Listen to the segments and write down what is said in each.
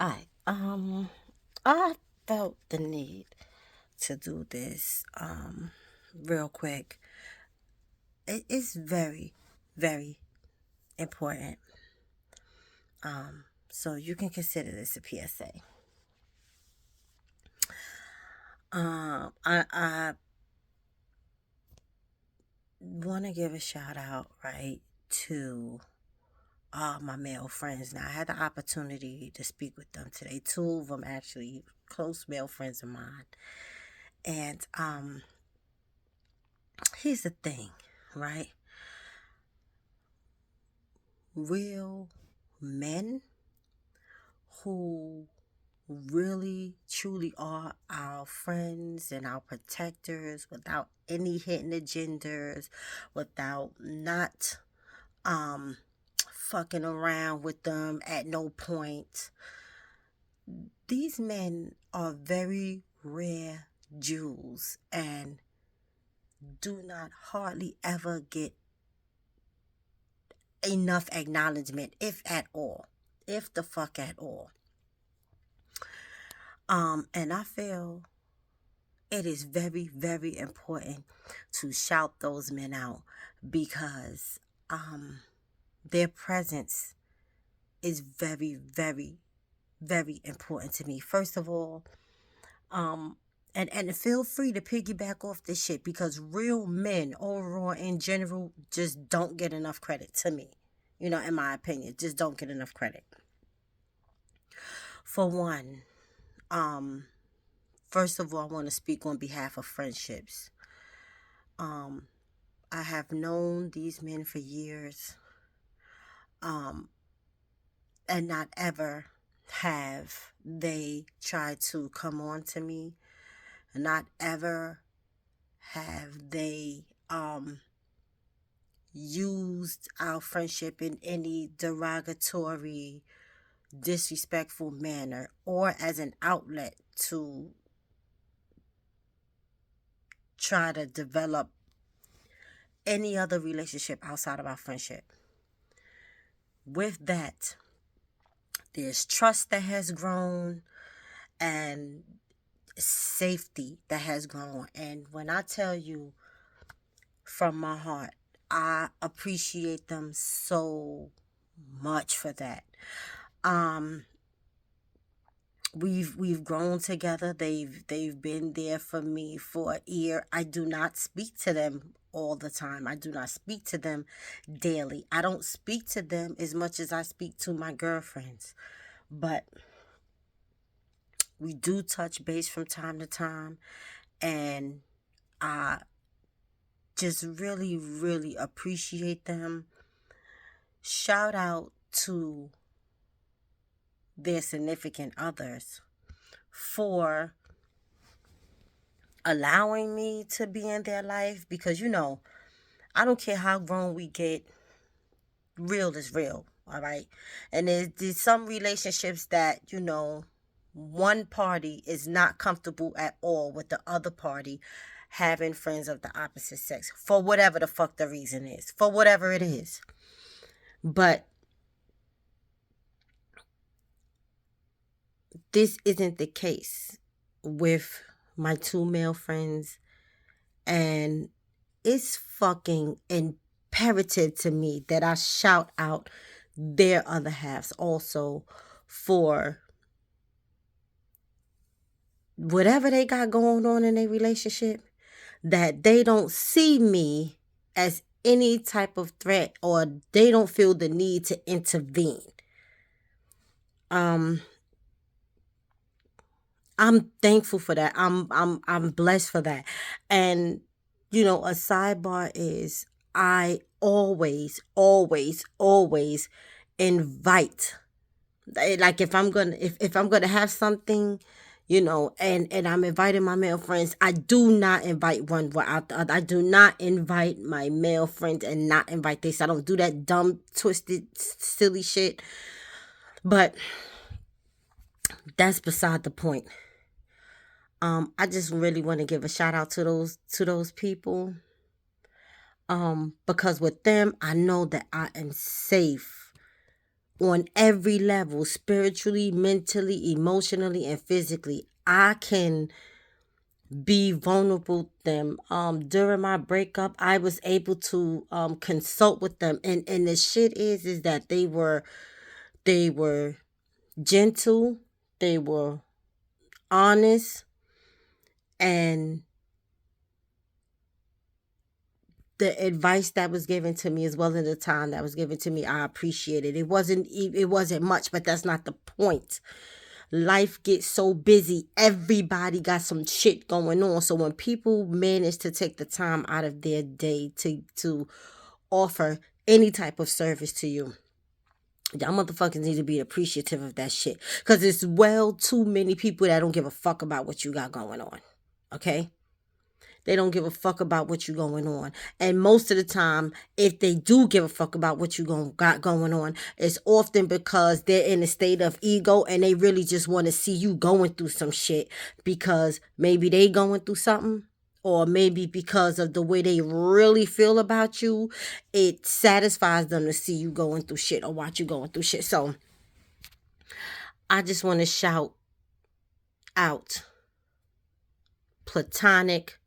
Alright, I felt the need to do this, real quick. It's very, very important. So you can consider this a PSA. I want to give a shout out, right, to all my male friends. Now, I had the opportunity to speak with them today. Two of them actually close male friends of mine. And here's the thing, right? Real men who really truly are our friends and our protectors without any hidden agendas, without not fucking around with them at no point. These men are very rare jewels and do not hardly ever get enough acknowledgement, if at all. If the fuck at all. And I feel it is very, very important to shout those men out because their presence is very, very, very important to me. First of all, and feel free to piggyback off this shit because real men overall in general just don't get enough credit to me. In my opinion, just don't get enough credit. For one, first of all, I want to speak on behalf of friendships. I have known these men for years, and not ever have they tried to come on to me. Not ever have they used our friendship in any derogatory, disrespectful manner or as an outlet to try to develop any other relationship outside of our friendship. With that, there's trust that has grown and safety that has grown. And when I tell you from my heart, I appreciate them so much for that. We've grown together. They've been there for me for a year. I do not speak to them all the time. I do not speak to them daily. I don't speak to them as much as I speak to my girlfriends. But we do touch base from time to time, and I just really, really appreciate them. Shout out to their significant others for allowing me to be in their life because, I don't care how grown we get, real is real, all right? And there's some relationships that, one party is not comfortable at all with the other party having friends of the opposite sex for whatever the fuck the reason is, for whatever it is. But this isn't the case with my two male friends, and it's fucking imperative to me that I shout out their other halves also for whatever they got going on in their relationship, that they don't see me as any type of threat or they don't feel the need to intervene. I'm thankful for that. I'm blessed for that. And a sidebar is I always, always, always invite. Like if I'm gonna have something, and I'm inviting my male friends, I do not invite one without the other. I do not invite my male friends and not invite this. I don't do that dumb, twisted, silly shit. But that's beside the point. I just really want to give a shout out to those people. Because with them, I know that I am safe on every level, spiritually, mentally, emotionally, and physically. I can be vulnerable with them. During my breakup, I was able to consult with them, and the shit is that they were gentle, they were honest, and the advice that was given to me, as well as the time that was given to me, I appreciated. It wasn't much, but that's not the point. Life gets so busy. Everybody got some shit going on. So when people manage to take the time out of their day to offer any type of service to you, y'all motherfuckers need to be appreciative of that shit. Cause it's well too many people that don't give a fuck about what you got going on. Okay? They don't give a fuck about what you going on. And most of the time, if they do give a fuck about what you got going on, it's often because they're in a state of ego and they really just want to see you going through some shit because maybe they going through something, or maybe because of the way they really feel about you, it satisfies them to see you going through shit or watch you going through shit. So I just want to shout out platonic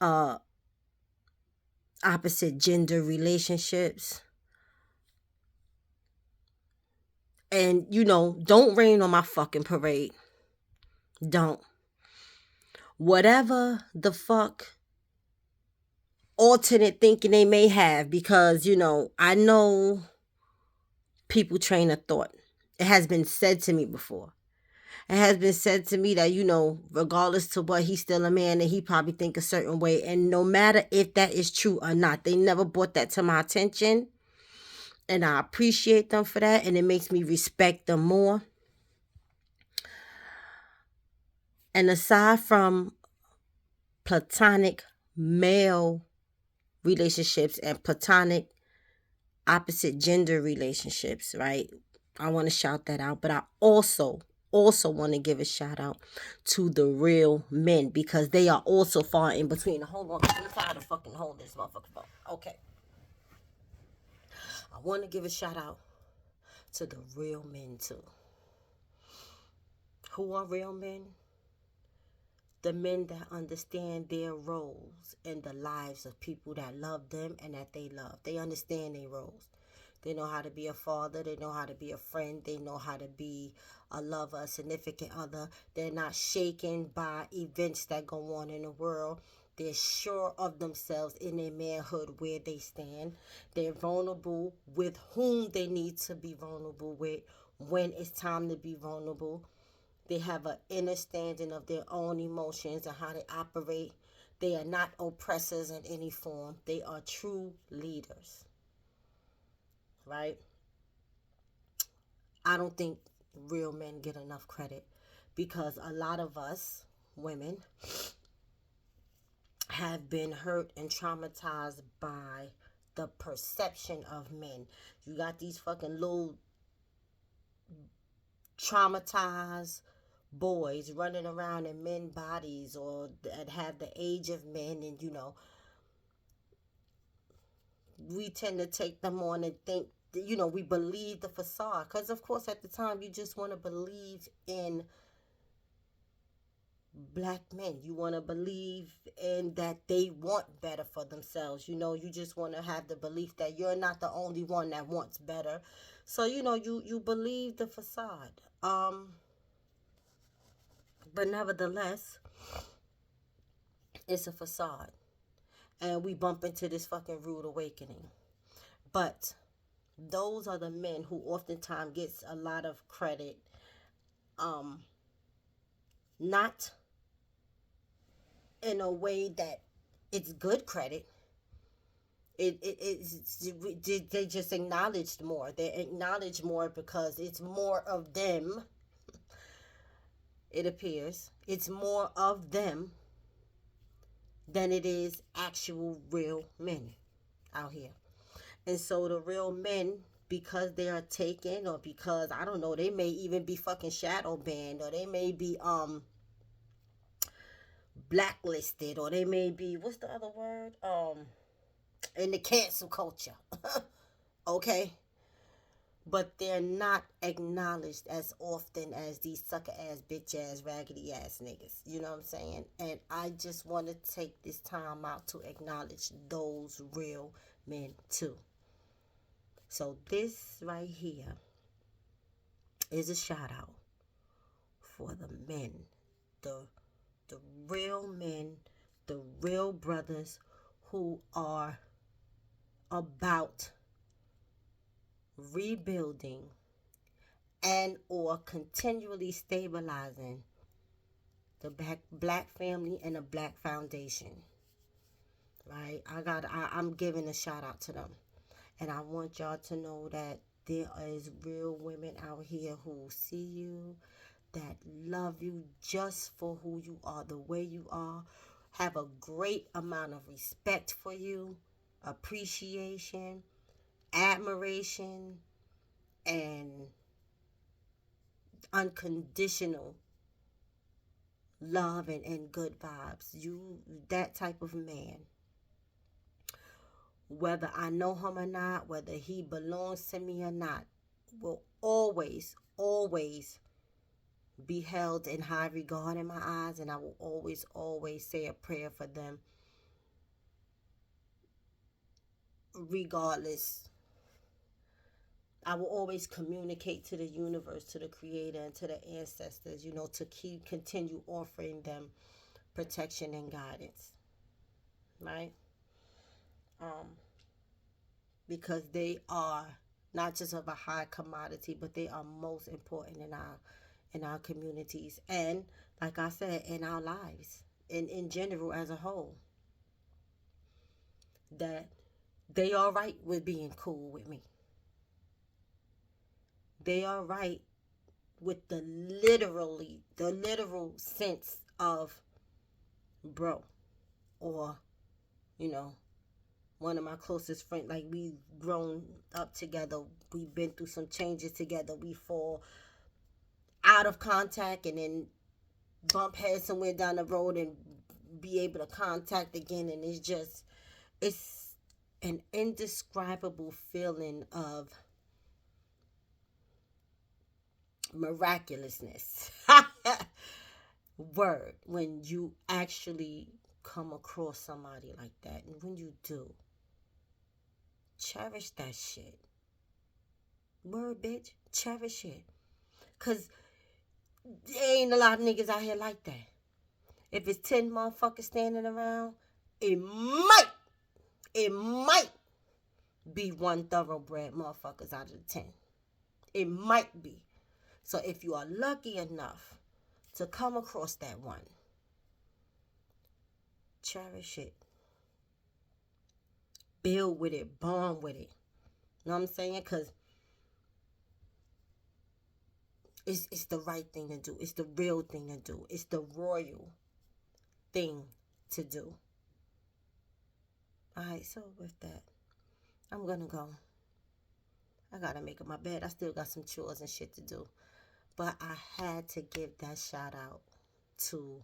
uh opposite gender relationships. And, don't rain on my fucking parade. Don't. Whatever the fuck alternate thinking they may have, because, I know people train a thought. It has been said to me before. It has been said to me that, regardless to what, he's still a man and he probably think a certain way. And no matter if that is true or not, they never brought that to my attention. And I appreciate them for that. And it makes me respect them more. And aside from platonic male relationships and platonic opposite gender relationships, right? I want to shout that out. But I also want to give a shout out to the real men, because they are also far in between. Hold on, I'm tired of fucking holding this motherfucking phone. Okay. I want to give a shout out to the real men too. Who are real men? The men that understand their roles in the lives of people that love them and that they love. They understand their roles. They know how to be a father. They know how to be a friend. They know how to be a lover, a significant other. They're not shaken by events that go on in the world. They're sure of themselves in their manhood, where they stand. They're vulnerable with whom they need to be vulnerable with when it's time to be vulnerable. They have an understanding of their own emotions and how they operate. They are not oppressors in any form. They are true leaders. Right? I don't think real men get enough credit, because a lot of us women have been hurt and traumatized by the perception of men. You got these fucking little traumatized boys running around in men bodies, or that have the age of men, and we tend to take them on and think, we believe the facade, because of course at the time you just want to believe in black men. You want to believe in that they want better for themselves. You just want to have the belief that you're not the only one that wants better. So you believe the facade. But nevertheless, it's a facade. And we bump into this fucking rude awakening. But those are the men who oftentimes gets a lot of credit. Not in a way that it's good credit. They just acknowledged more. They acknowledge more because it's more of them. It appears it's more of them than it is actual real men out here. And so the real men, because they are taken, or because, I don't know, they may even be fucking shadow banned, or they may be blacklisted, or they may be, what's the other word? In the cancel culture. Okay? but they're not acknowledged as often as these sucker ass, bitch ass, raggedy ass niggas. You know what I'm saying? And I just want to take this time out to acknowledge those real men too. So this right here is a shout out for the men, the the real men, the real brothers who are about rebuilding and or continually stabilizing the black family and the black foundation. Right? I'm giving a shout out to them. And I want y'all to know that there is real women out here who see you, that love you just for who you are, the way you are, have a great amount of respect for you, appreciation, admiration, and unconditional love and good vibes. You, that type of man, whether I know him or not, whether he belongs to me or not, will always, always be held in high regard in my eyes, and I will always, always say a prayer for them, regardless. I will always communicate to the universe, to the creator, and to the ancestors, to continue offering them protection and guidance, right? Because they are not just of a high commodity, but they are most important in our communities, and like I said, in our lives, in general as a whole. That they are right with being cool with me. They are right with the literal sense of bro, or you know one of my closest friends. Like, we've grown up together, we've been through some changes together, we fall out of contact and then bump heads somewhere down the road and be able to contact again, and it's an indescribable feeling of miraculousness. Word, when you actually come across somebody like that, and when you do, cherish that shit. Word, bitch, cherish it, cause there ain't a lot of niggas out here like that. If it's 10 motherfuckers standing around, it might be one thoroughbred motherfuckers out of the 10. It might be. So if you are lucky enough to come across that one, cherish it. Build with it. Bond with it. You know what I'm saying? Because it's the right thing to do. It's the real thing to do. It's the royal thing to do. Alright, so with that, I'm going to go. I got to make up my bed. I still got some chores and shit to do. But I had to give that shout out to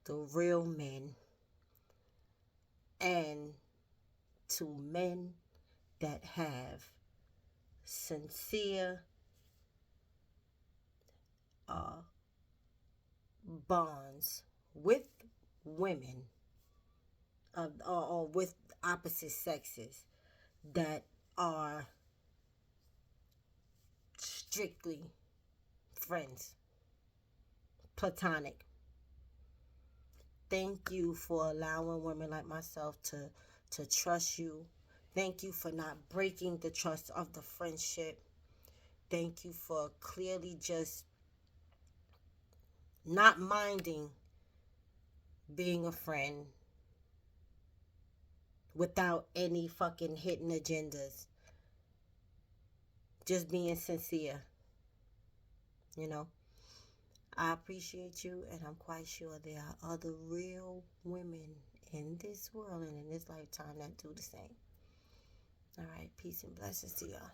the real men, and to men that have sincere bonds with women, or with opposite sexes, that are strictly friends, platonic. Thank you for allowing women like myself to trust you. Thank you for not breaking the trust of the friendship. Thank you for clearly just not minding being a friend without any fucking hidden agendas. Just being sincere. I appreciate you, and I'm quite sure there are other real women in this world and in this lifetime that do the same. All right, peace and blessings to y'all.